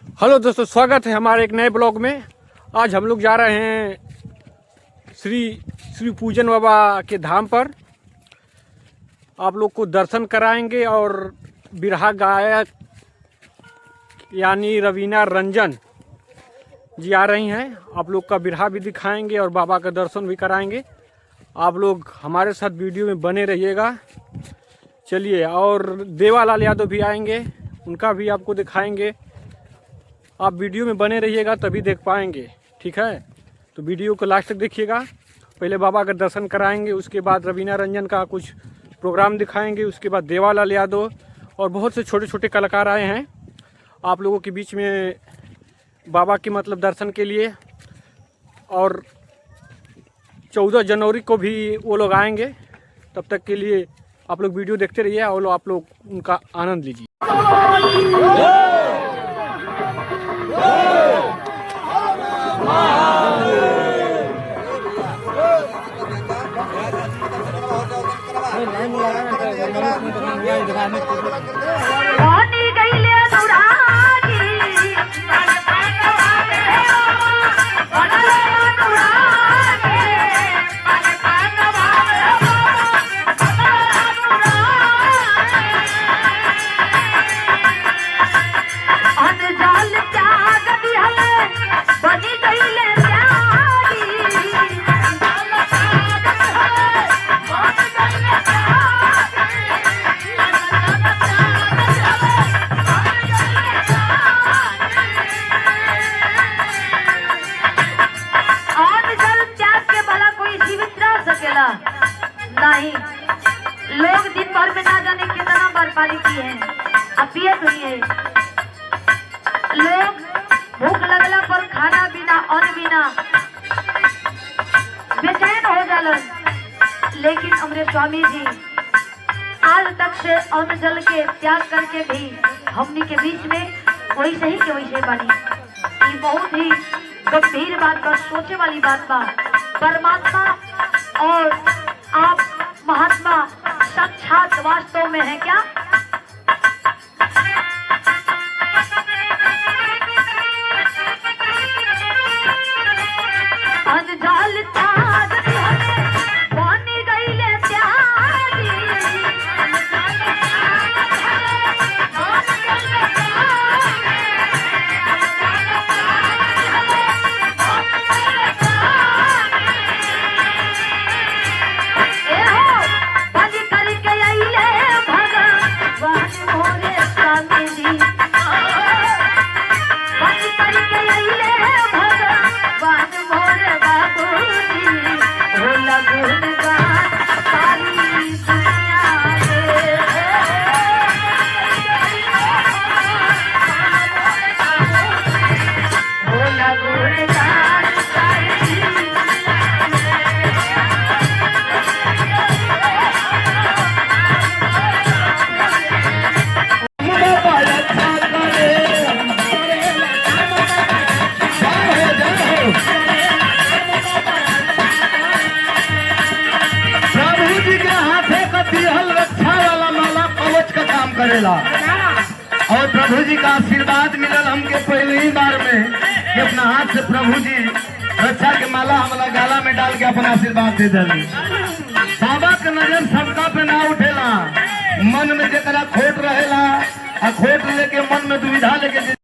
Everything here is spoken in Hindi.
हेलो दोस्तों, स्वागत है हमारे एक नए ब्लॉग में। आज हम लोग जा रहे हैं श्री पूजन बाबा के धाम पर। आप लोग को दर्शन कराएंगे और बिरहा गायक यानी रवीना रंजन जी आ रही हैं। आप लोग का बिरहा भी दिखाएंगे और बाबा का दर्शन भी कराएंगे। आप लोग हमारे साथ वीडियो में बने रहिएगा। चलिए, और देवालाल यादव भी आएंगे, उनका भी आपको दिखाएंगे। आप वीडियो में बने रहिएगा तभी देख पाएंगे, ठीक है? तो वीडियो को लास्ट तक देखिएगा। पहले बाबा का दर्शन कराएंगे, उसके बाद रवीना रंजन का कुछ प्रोग्राम दिखाएंगे, उसके बाद देवालाल यादव और बहुत से छोटे छोटे कलाकार आए हैं आप लोगों के बीच में बाबा की मतलब दर्शन के लिए। और 14 जनवरी को भी वो लोग आएंगे। तब तक के लिए आप लोग वीडियो देखते रहिए और आप लोग उनका आनंद लीजिए। नहीं, लोग दिन भर में ना जाने कितना बार पानी पिए हैं, अब पिए हुई है। लोग भूख लगला पर खाना बिना अन्न बिना बेचैन हो जालन, लेकिन हमारे स्वामी जी आज तक से अन्न जल के त्याग करके भी हमनी के बीच में वैसे ही के वैसे बनी। ये बहुत ही गंभीर बात बा, सोचे वाली बात बा। परमात्मा और आप महात्मा साक्षात वास्तव में है क्या? करेला और प्रभु जी का आशीर्वाद मिलल हमके पहली ही बार में कि अपना हाथ से प्रभु जी रक्षा के माला हमारा गाला में डाल के अपना आशीर्वाद दे दिली। बाबा के नजर सबका पे ना उठेला, मन में जरा खोट रहेला, खोट लेके मन में दुविधा लेके